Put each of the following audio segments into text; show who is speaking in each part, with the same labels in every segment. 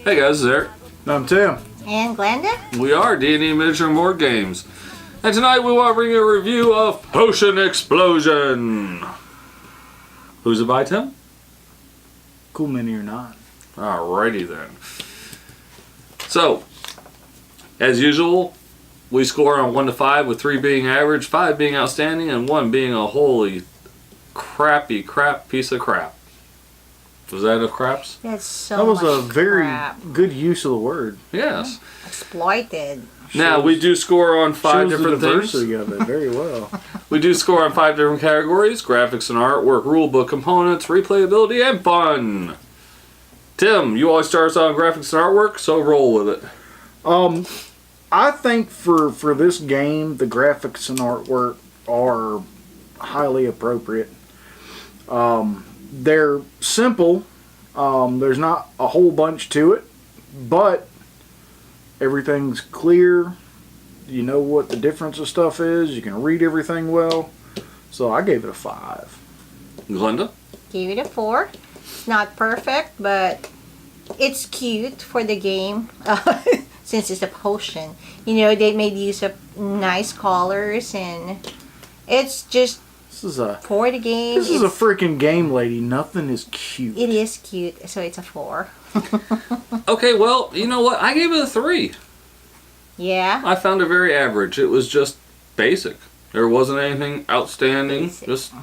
Speaker 1: Hey guys, it's Eric.
Speaker 2: I'm Tim.
Speaker 3: And Glenda?
Speaker 1: We are D&D Miniature and Board Games. And tonight we want to bring you a review of Potion Explosion. Who's it by, Tim?
Speaker 2: Cool mini or not.
Speaker 1: Alrighty then. So, as usual, we score on 1 to 5, with 3 being average, 5 being outstanding, and 1 being a holy crappy crap piece of crap. Was that a craps?
Speaker 3: That's so
Speaker 2: That was
Speaker 3: much
Speaker 2: a very
Speaker 3: crap.
Speaker 2: good use of the word.
Speaker 1: Yes.
Speaker 3: Exploited.
Speaker 1: Now, we do score on 5
Speaker 2: Shows
Speaker 1: different
Speaker 2: the
Speaker 1: things.
Speaker 2: diversity of it very well.
Speaker 1: We do score on 5 different categories: graphics and artwork, rulebook components, replayability, and fun. Tim, you always start us on graphics and artwork, so roll with it.
Speaker 2: I think for this game, the graphics and artwork are highly appropriate. They're simple. There's not a whole bunch to it, but everything's clear. You know what the difference of stuff is. You can read everything well. So I gave it a 5.
Speaker 1: Glenda?
Speaker 3: Gave it a 4. It's not perfect, but it's cute for the game. Since it's a potion. You know, they made use of nice colors, and it's just
Speaker 2: This is a
Speaker 3: for the game.
Speaker 2: this is a freaking game, lady. Nothing is cute.
Speaker 3: It is cute, so it's a 4.
Speaker 1: Okay, well, you know what? I gave it a 3.
Speaker 3: Yeah.
Speaker 1: I found it very average. It was just basic. There wasn't anything outstanding.
Speaker 3: Basic.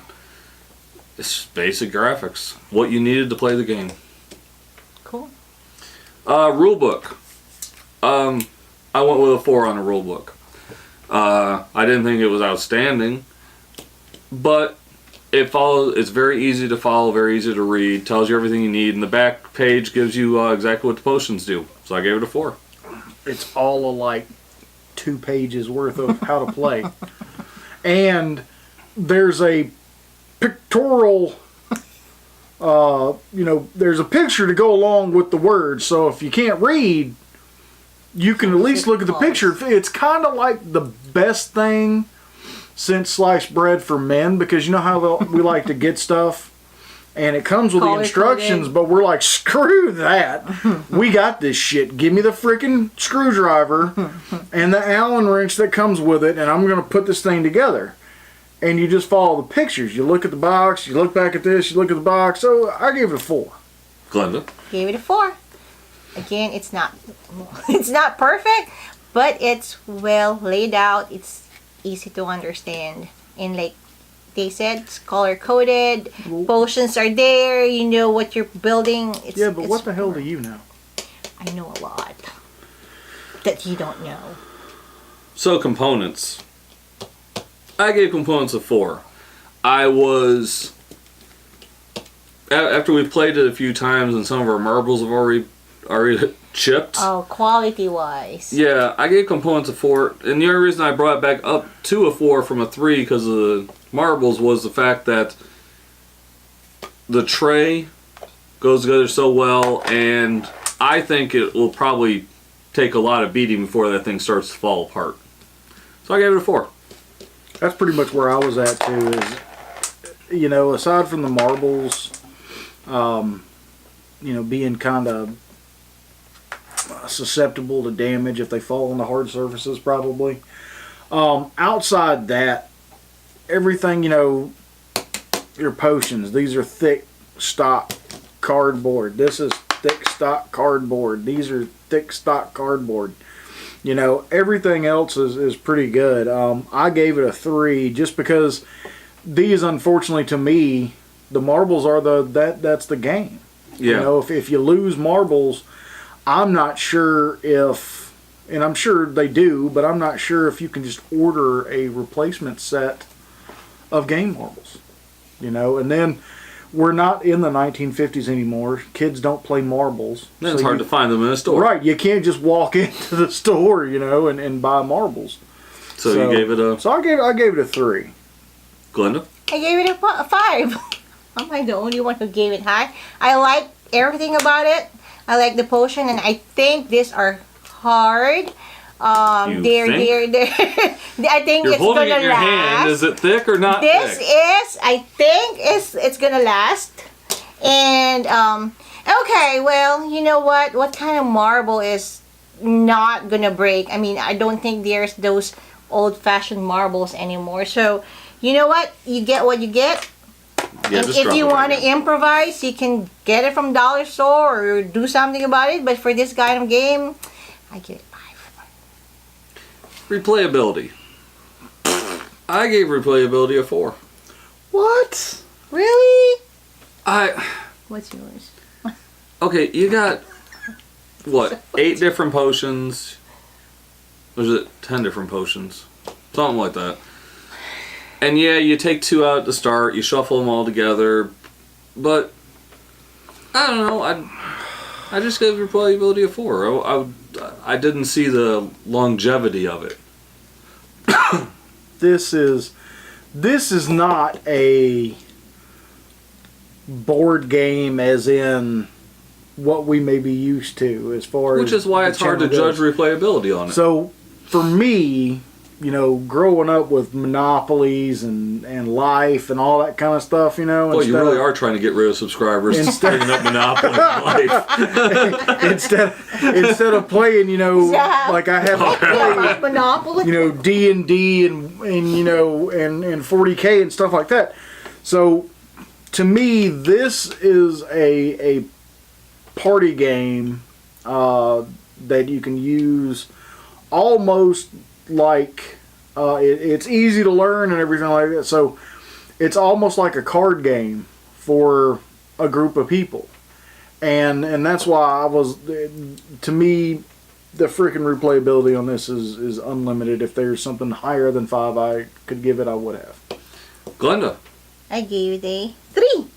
Speaker 1: It's basic graphics. What you needed to play the game.
Speaker 3: Cool.
Speaker 1: Rulebook. I went with a 4 on the rulebook. I didn't think it was outstanding, but it follows. It's very easy to follow, very easy to read. Tells you everything you need, and the back page gives you exactly what the potions do. So I gave it a 4.
Speaker 2: It's all of like 2 pages worth of how to play. And there's a pictorial, there's a picture to go along with the words. So if you can't read, you can at least look at the picture. It's kind of like the best thing since sliced bread for men, because you know how we like to get stuff and it comes with the instructions, but we're like, screw that. We got this shit. Give me the freaking screwdriver and the Allen wrench that comes with it, and I'm going to put this thing together. And you just follow the pictures. You look at the box, you look back at this, you look at the box. So I gave it a 4.
Speaker 1: Glenda?
Speaker 3: Gave it a 4. Again, it's not perfect, but it's well laid out. It's easy to understand, and like they said, it's color coded. Potions are there. You know what you're building.
Speaker 2: But what the hell do you know?
Speaker 3: I know a lot that you don't know.
Speaker 1: So components. I gave components a 4. I was, after we played it a few times and some of our marbles have already chipped.
Speaker 3: Oh, quality wise.
Speaker 1: Yeah, I gave components a 4, and the only reason I brought it back up to a 4 from a 3 because of the marbles was the fact that the tray goes together so well, and I think it will probably take a lot of beating before that thing starts to fall apart. So I gave it a 4.
Speaker 2: That's pretty much where I was at too. Is, aside from the marbles, being kind of susceptible to damage if they fall on the hard surfaces, probably. Outside that, everything, your potions, these are thick stock cardboard. This is thick stock cardboard. These are thick stock cardboard. Everything else is pretty good. I gave it a 3 just because these, unfortunately to me, the marbles are that's the game.
Speaker 1: Yeah.
Speaker 2: If you lose marbles, I'm not sure if, and I'm sure they do, but I'm not sure if you can just order a replacement set of game marbles. And then we're not in the 1950s anymore. Kids don't play marbles.
Speaker 1: Then it's hard to find them in a store.
Speaker 2: Right, you can't just walk into the store, and buy marbles.
Speaker 1: So you gave it a...
Speaker 2: So I gave it a 3.
Speaker 1: Glenda?
Speaker 3: I gave it a 5. Am I the only one who gave it high? I like everything about it. I like the potion, and I think these are hard. I think
Speaker 1: You're
Speaker 3: it's
Speaker 1: holding
Speaker 3: gonna
Speaker 1: it in your hand. Is it thick or not
Speaker 3: this
Speaker 1: thick?
Speaker 3: is, I think it's gonna last. And Okay, well, you know what? What kind of marble is not gonna break? I mean, I don't think there's those old-fashioned marbles anymore. So, you know what? You get what you get.
Speaker 1: Yeah,
Speaker 3: And
Speaker 1: just
Speaker 3: if
Speaker 1: drop
Speaker 3: you
Speaker 1: it right
Speaker 3: want to
Speaker 1: now.
Speaker 3: improvise, you can get it from dollar store or do something about it. But for this kind of game, I give it 5.
Speaker 1: Replayability. I gave replayability a 4.
Speaker 2: What?
Speaker 3: Really?
Speaker 1: I
Speaker 3: What's yours?
Speaker 1: Okay, you got what? 8 different potions. Or is it 10 different potions? Something like that. And yeah, you take 2 out at the start, you shuffle them all together, but I don't know. I just gave replayability a 4. I didn't see the longevity of it.
Speaker 2: This is not a board game as in what we may be used to as far
Speaker 1: Which
Speaker 2: as
Speaker 1: is why
Speaker 2: the
Speaker 1: it's hard to
Speaker 2: channel
Speaker 1: judge
Speaker 2: goes.
Speaker 1: replayability on it.
Speaker 2: So for me, you know, growing up with monopolies and life and all that kind of stuff, you know,
Speaker 1: Well, you
Speaker 2: instead
Speaker 1: really
Speaker 2: of-
Speaker 1: are trying to get rid of subscribers and
Speaker 2: Instead-
Speaker 1: bringing up Monopoly in life.
Speaker 2: instead of playing, you know,
Speaker 3: Yeah.
Speaker 2: like I had to play,
Speaker 3: Monopoly?
Speaker 2: you know, D&D and you know and 40K and stuff like that. So to me, this is a party game that you can use almost like it's easy to learn and everything like that. So it's almost like a card game for a group of people, and that's why to me, the freaking replayability on this is unlimited. If there's something higher than 5 I could give it, I would have.
Speaker 1: Glenda.
Speaker 3: I gave it a 3.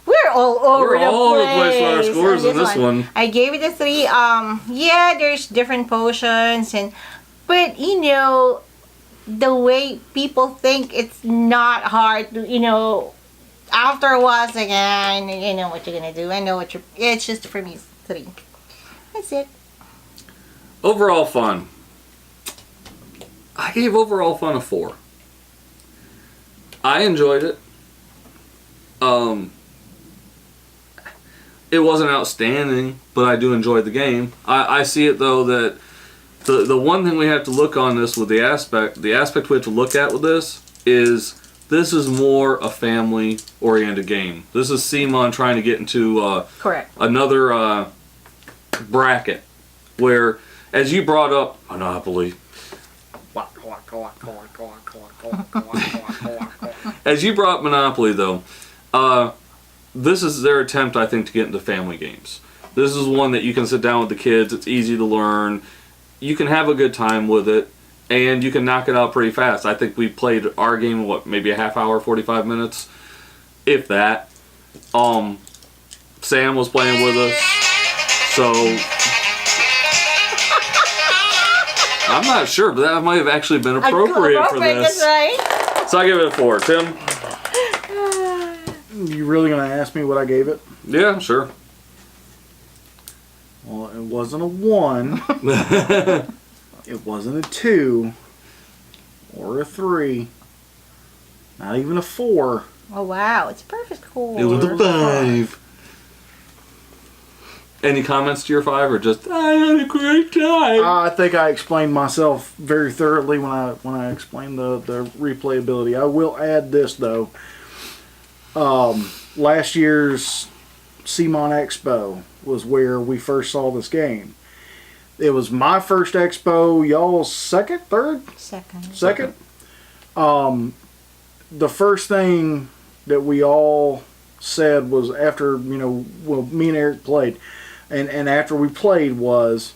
Speaker 3: We're all over
Speaker 1: We're
Speaker 3: the
Speaker 1: all over the place with our
Speaker 3: place
Speaker 1: scores on this one.
Speaker 3: I gave it a 3. Yeah, there's different potions but you know, the way people think it's not hard to, you know, after a while it's like, you know what you're gonna do. I know it's just for me 3. That's it.
Speaker 1: Overall fun. I gave overall fun a 4. I enjoyed it. It wasn't outstanding, but I do enjoy the game. I see it though that the one thing we have to look on this with the aspect we have to look at with this is more a family oriented game. This is Simon trying to get into
Speaker 3: Correct.
Speaker 1: another bracket where, as you brought up Monopoly, as you brought Monopoly though, this is their attempt, I think, to get into family games. This is one that you can sit down with the kids. It's easy to learn. You can have a good time with it, and you can knock it out pretty fast. I think we played our game, maybe a half hour, 45 minutes, if that. Sam was playing with us, so I'm not sure, but that might have actually been appropriate for this.
Speaker 3: That's right.
Speaker 1: So I give it a 4. Tim?
Speaker 2: You really gonna ask me what I gave it?
Speaker 1: Yeah, sure.
Speaker 2: Well, it wasn't a 1. It wasn't a 2 or a 3. Not even a 4.
Speaker 3: Oh wow, it's perfect score.
Speaker 1: It was a 5. Any comments to your 5, or just I had a great time?
Speaker 2: I think I explained myself very thoroughly when I explained the replayability. I will add this though. Last year's CMON Expo was where we first saw this game. It was my first expo, y'all's second, third?
Speaker 3: Second.
Speaker 2: The first thing that we all said was after, you know, well, me and Eric played, and after we played was,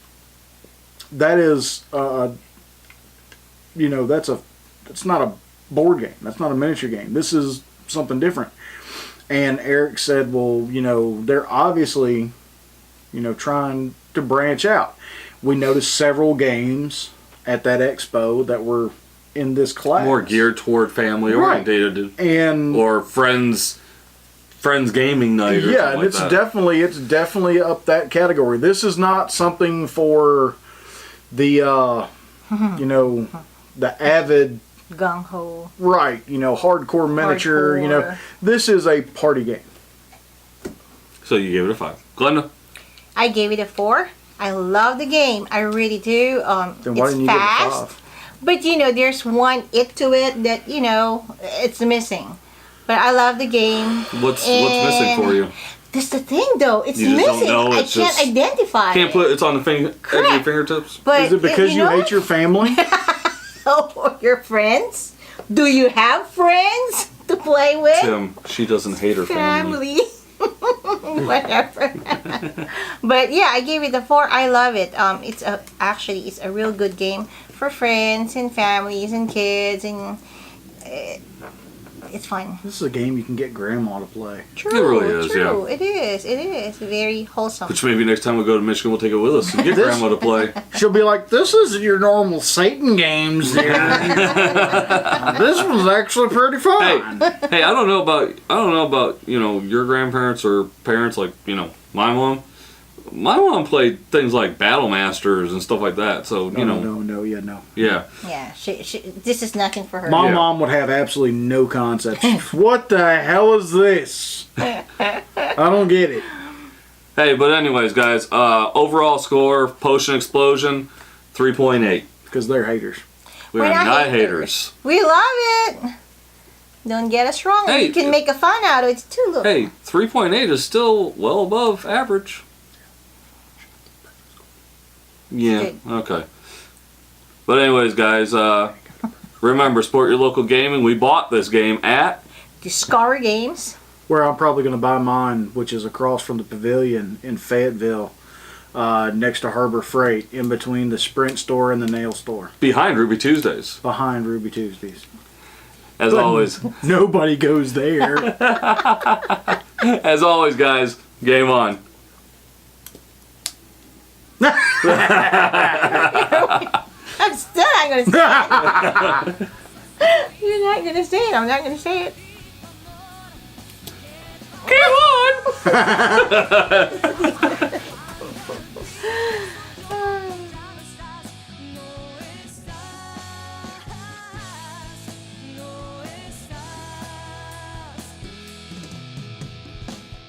Speaker 2: that is, you know, it's not a board game. That's not a miniature game. This is something different. And Eric said, well, you know, they're obviously, you know, trying to branch out. We noticed several games at that expo that were in this class.
Speaker 1: More geared toward family
Speaker 2: Right.
Speaker 1: orientated,
Speaker 2: And
Speaker 1: or friends gaming night, or
Speaker 2: yeah,
Speaker 1: something
Speaker 2: and
Speaker 1: like
Speaker 2: it's
Speaker 1: that.
Speaker 2: definitely up that category. This is not something for the you know, the avid,
Speaker 3: Gung ho.
Speaker 2: right, you know, hardcore miniature, you know.
Speaker 3: Hardcore.
Speaker 2: This is a party game.
Speaker 1: So you gave it a 5. Glenda?
Speaker 3: I gave it a 4. I love the game. I really do.
Speaker 2: Then why
Speaker 3: It's
Speaker 2: didn't you give it
Speaker 3: fast.
Speaker 2: 5?
Speaker 3: But there's one it to it that it's missing. But I love the game.
Speaker 1: What's missing for you?
Speaker 3: That's the thing, though. It's
Speaker 1: You just don't
Speaker 3: missing.
Speaker 1: know,
Speaker 3: I
Speaker 1: it's
Speaker 3: can't
Speaker 1: just-
Speaker 3: identify.
Speaker 1: Can't
Speaker 3: it.
Speaker 1: put it's on the edge of your
Speaker 3: Correct.
Speaker 1: fingertips.
Speaker 3: But
Speaker 2: Is it because you hate your family?
Speaker 3: or your friends? Do you have friends to play with?
Speaker 1: Tim, she doesn't hate her family.
Speaker 3: Family. Whatever. But yeah, I gave it a 4. I love it. It's a real good game for friends and families and kids, and it's fun.
Speaker 2: This is a game you can get grandma to play.
Speaker 3: True.
Speaker 1: really is,
Speaker 3: true. It is. It is very wholesome.
Speaker 1: Which maybe next time we go to Michigan, we'll take it with us and get grandma to play.
Speaker 2: She'll be like, "This isn't your normal Satan games, dear. This one's actually pretty fun."
Speaker 1: Hey, I don't know about your grandparents or parents like my mom. My mom played things like Battle Masters and stuff like that. So
Speaker 2: No,
Speaker 1: yeah.
Speaker 3: Yeah, this is nothing for her.
Speaker 2: My
Speaker 1: Yeah.
Speaker 2: mom would have absolutely no concept. What the hell is this? I don't get it.
Speaker 1: Hey, but anyways, guys, overall score Potion Explosion 3.8.
Speaker 2: Because they're haters.
Speaker 1: We are not haters.
Speaker 3: We love it. Don't get us wrong.
Speaker 1: Hey,
Speaker 3: You can make a fun out of it too. Look.
Speaker 1: Hey, 3.8 is still well above average. Yeah,
Speaker 3: Good.
Speaker 1: okay. But anyways, guys, remember, support your local gaming. We bought this game at
Speaker 3: Discover Games.
Speaker 2: Where I'm probably going to buy mine, which is across from the Pavilion in Fayetteville, next to Harbor Freight, in between the Sprint store and the nail store,
Speaker 1: behind Ruby Tuesdays.
Speaker 2: behind Ruby Tuesdays.
Speaker 1: As always,
Speaker 2: Nobody goes there.
Speaker 1: as always, guys, game on.
Speaker 3: I'm still not going to say it. You're not going to say it. I'm not going to say it.
Speaker 1: Game on!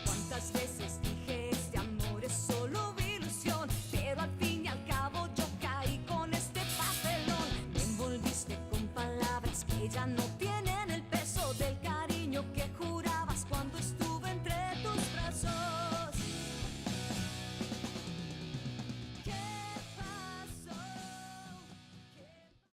Speaker 4: Cuántas veces dije este amor es solo ilusión, pero al fin y al cabo yo caí con este papelón. Me envolviste con palabras que ya no